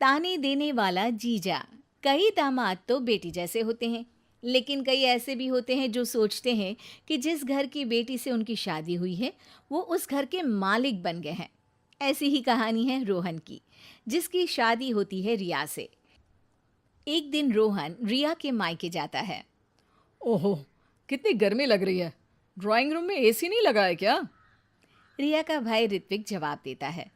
ताने देने वाला जीजा। कई दामाद तो बेटी जैसे होते हैं, लेकिन कई ऐसे भी होते हैं जो सोचते हैं कि जिस घर की बेटी से उनकी शादी हुई है वो उस घर के मालिक बन गए हैं। ऐसी ही कहानी है रोहन की, जिसकी शादी होती है रिया से। एक दिन रोहन रिया के मायके जाता है। ओहो, कितनी गर्मी लग रही है। ड्राइंग रूम में एसी नहीं लगा है क्या? रिया का भाई ऋत्विक जवाब देता है,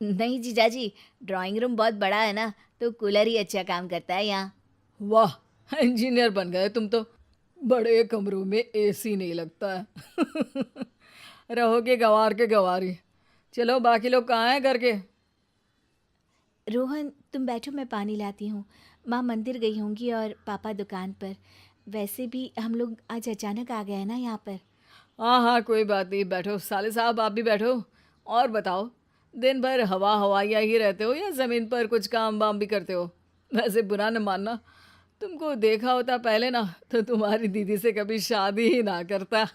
नहीं जीजाजी, ड्राइंग रूम बहुत बड़ा है ना, तो कूलर ही अच्छा काम करता है यहाँ। वाह, इंजीनियर बन गए तुम तो। बड़े कमरों में एसी नहीं लगता है। रहोगे गंवार के गंवारी। चलो, बाकी लोग कहाँ हैं घर के? रोहन तुम बैठो, मैं पानी लाती हूँ। माँ मंदिर गई होंगी और पापा दुकान पर। वैसे भी हम लोग आज अचानक आ गए हैं ना यहाँ पर। हाँ हाँ, कोई बात नहीं, बैठो। साले साहब आप भी बैठो। और बताओ, दिन भर हवा हवाइया ही रहते हो या ज़मीन पर कुछ काम वाम भी करते हो? वैसे बुरा न मानना, तुमको देखा होता पहले ना तो तुम्हारी दीदी से कभी शादी ही ना करता।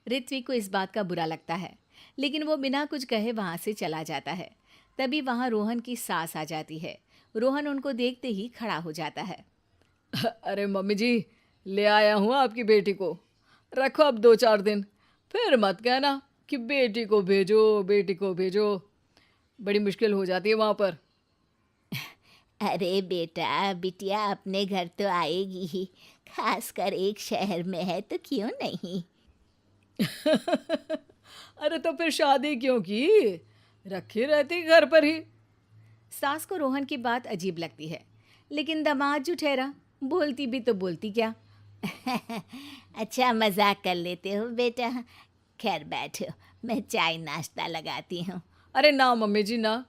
ऋत्विक को इस बात का बुरा लगता है, लेकिन वो बिना कुछ कहे वहाँ से चला जाता है। तभी वहाँ रोहन की सास आ जाती है। रोहन उनको देखते ही खड़ा हो जाता है। अरे मम्मी जी, ले आया हूँ आपकी बेटी को। रखो अब 2-4 दिन, फिर मत कहना कि बेटी को भेजो, बेटी को भेजो। बड़ी मुश्किल हो जाती है वहाँ पर। अरे बेटा, बिटिया अपने घर तो आएगी ही, खासकर एक शहर में है तो क्यों नहीं। अरे तो फिर शादी क्यों की? रखी रहती घर पर ही। सास को रोहन की बात अजीब लगती है, लेकिन दामाद जो ठहरा, बोलती भी तो बोलती क्या। अच्छा मजाक कर लेते हो बेटा। खैर बैठो, मैं चाय नाश्ता लगाती हूँ। अरे ना मम्मी जी ना,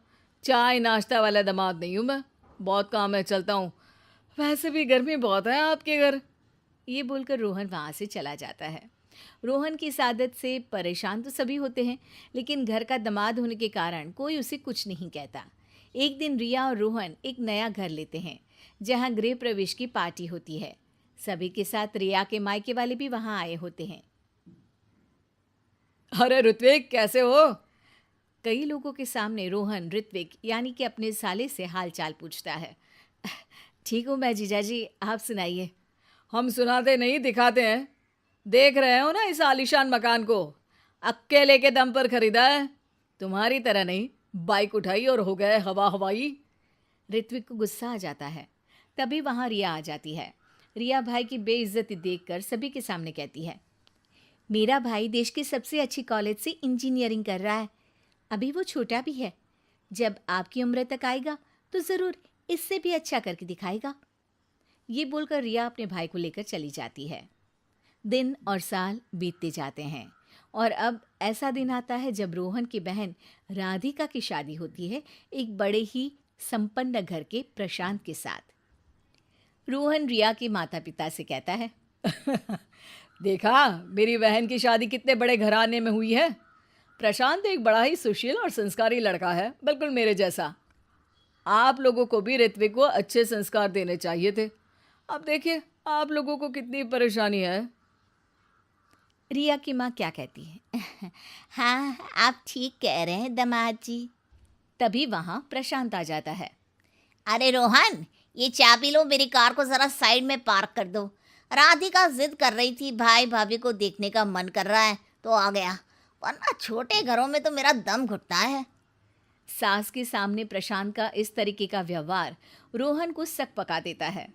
चाय नाश्ता वाला दामाद नहीं हूँ मैं। बहुत काम है, चलता हूँ। वैसे भी गर्मी बहुत है आपके घर। ये बोलकर रोहन वहाँ से चला जाता है। रोहन की इस आदत से परेशान तो सभी होते हैं, लेकिन घर का दामाद होने के कारण कोई उसे कुछ नहीं कहता। एक दिन रिया और रोहन एक नया घर लेते हैं, जहाँ गृह प्रवेश की पार्टी होती है। सभी के साथ रिया के मायके वाले भी वहाँ आए होते हैं। अरे ऋत्विक, कैसे हो? कई लोगों के सामने रोहन ऋत्विक यानी कि अपने साले से हालचाल पूछता है। ठीक हूँ मैं जीजाजी, आप सुनाइए। हम सुनाते नहीं, दिखाते हैं। देख रहे हो ना इस आलीशान मकान को? अकेले के दम पर खरीदा है। तुम्हारी तरह नहीं, बाइक उठाई और हो गए हवा हवाई। ऋत्विक को गुस्सा आ जाता है। तभी वहाँ रिया आ जाती है। रिया भाई की बेइज्जती देखकर सभी के सामने कहती है, मेरा भाई देश की सबसे अच्छी कॉलेज से इंजीनियरिंग कर रहा है। अभी वो छोटा भी है, जब आपकी उम्र तक आएगा तो ज़रूर इससे भी अच्छा करके दिखाएगा। ये बोलकर रिया अपने भाई को लेकर चली जाती है। दिन और साल बीतते जाते हैं और अब ऐसा दिन आता है जब रोहन की बहन राधिका की शादी होती है, एक बड़े ही संपन्न घर के प्रशांत के साथ। रोहन रिया के माता पिता से कहता है, देखा, मेरी बहन की शादी कितने बड़े घराने में हुई है। प्रशांत एक बड़ा ही सुशील और संस्कारी लड़का है, बिल्कुल मेरे जैसा। आप लोगों को भी ऋत्विक को अच्छे संस्कार देने चाहिए थे। अब देखिए, आप लोगों को कितनी परेशानी है। रिया की माँ क्या कहती है। हाँ, आप ठीक कह रहे हैं दामाद जी। तभी वहाँ प्रशांत आ जाता है। अरे रोहन, ये चाबी लो, मेरी कार को ज़रा साइड में पार्क कर दो। राधिका जिद कर रही थी, भाई भाभी को देखने का मन कर रहा है तो आ गया, वरना छोटे घरों में तो मेरा दम घुटता है। सास के सामने प्रशांत का इस तरीके का व्यवहार रोहन को सक पका देता है।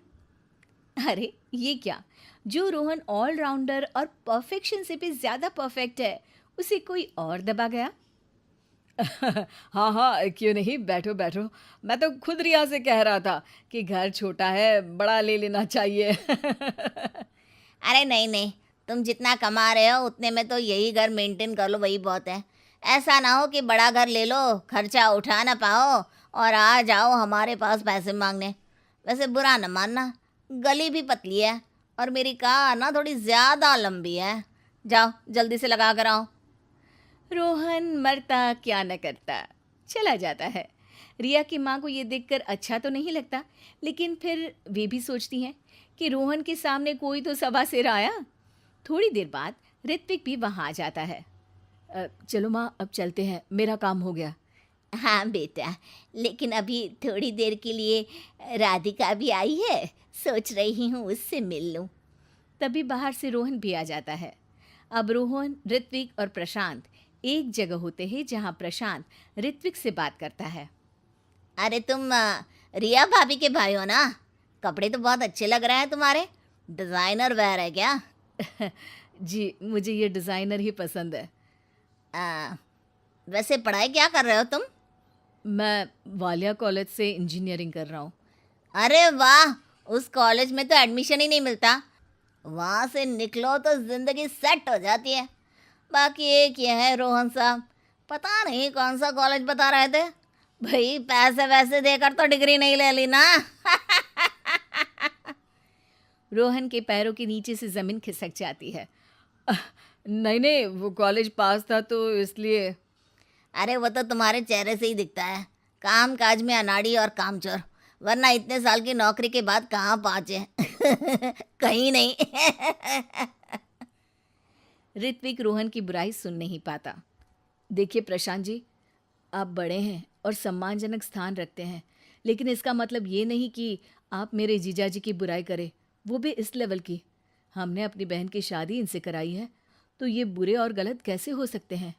अरे ये क्या, जो रोहन ऑलराउंडर और परफेक्शन से भी ज़्यादा परफेक्ट है, उसे कोई और दबा गया। हाँ हाँ, क्यों नहीं, बैठो बैठो। मैं तो खुद रिया से कह रहा था कि घर छोटा है, बड़ा ले लेना चाहिए। अरे नहीं नहीं, तुम जितना कमा रहे हो उतने में तो यही घर मेंटेन कर लो, वही बहुत है। ऐसा ना हो कि बड़ा घर ले लो, खर्चा उठा ना पाओ और आ जाओ हमारे पास पैसे मांगने। वैसे बुरा न मानना, गली भी पतली है और मेरी कार ना थोड़ी ज़्यादा लंबी है। जाओ जल्दी से लगा कर आओ। रोहन मरता क्या न करता, चला जाता है। रिया की माँ को ये देखकर अच्छा तो नहीं लगता, लेकिन फिर वे भी सोचती हैं कि रोहन के सामने कोई तो सवा सिर आया। थोड़ी देर बाद ऋत्विक भी वहाँ आ जाता है। चलो माँ, अब चलते हैं, मेरा काम हो गया। हाँ बेटा, लेकिन अभी थोड़ी देर के लिए राधिका भी आई है, सोच रही हूँ उससे मिल लूँ। तभी बाहर से रोहन भी आ जाता है। अब रोहन, ऋत्विक और प्रशांत एक जगह होते हैं जहाँ प्रशांत ऋत्विक से बात करता है। अरे तुम रिया भाभी के भाई हो ना? कपड़े तो बहुत अच्छे लग रहे हैं तुम्हारे। डिज़ाइनर वेयर है क्या? जी, मुझे ये डिज़ाइनर ही पसंद है। आ, वैसे पढ़ाई क्या कर रहे हो तुम? मैं वालिया कॉलेज से इंजीनियरिंग कर रहा हूँ। अरे वाह, उस कॉलेज में तो एडमिशन ही नहीं मिलता। वहाँ से निकलो तो ज़िंदगी सेट हो जाती है। बाकी एक ये है रोहन साहब, पता नहीं कौन सा कॉलेज बता रहे थे। भाई पैसे वैसे देकर तो डिग्री नहीं ले ली ना। रोहन के पैरों के नीचे से ज़मीन खिसक जाती है। नहीं नहीं, वो कॉलेज पास था तो इसलिए। अरे वो तो तुम्हारे चेहरे से ही दिखता है, काम काज में अनाड़ी और कामचोर, वरना इतने साल की नौकरी के बाद कहाँ पहुँचे? कहीं नहीं। ऋत्विक रोहन की बुराई सुन नहीं पाता। देखिए प्रशांत जी, आप बड़े हैं और सम्मानजनक स्थान रखते हैं, लेकिन इसका मतलब ये नहीं कि आप मेरे जीजाजी की बुराई करें, वो भी इस लेवल की। हमने अपनी बहन की शादी इनसे कराई है, तो ये बुरे और गलत कैसे हो सकते हैं?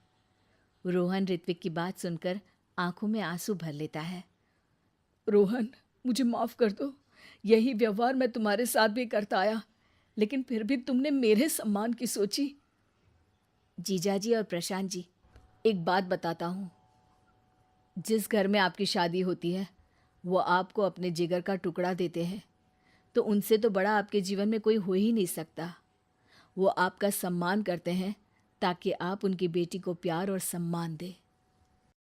रोहन ऋत्विक की बात सुनकर आंखों में आंसू भर लेता है। रोहन, मुझे माफ़ कर दो। यही व्यवहार मैं तुम्हारे साथ भी करता आया, लेकिन फिर भी तुमने मेरे सम्मान की सोची। जीजाजी और प्रशांत जी, एक बात बताता हूँ। जिस घर में आपकी शादी होती है, वो आपको अपने जिगर का टुकड़ा देते हैं, तो उनसे तो बड़ा आपके जीवन में कोई हो ही नहीं सकता। वो आपका सम्मान करते हैं ताकि आप उनकी बेटी को प्यार और सम्मान दें।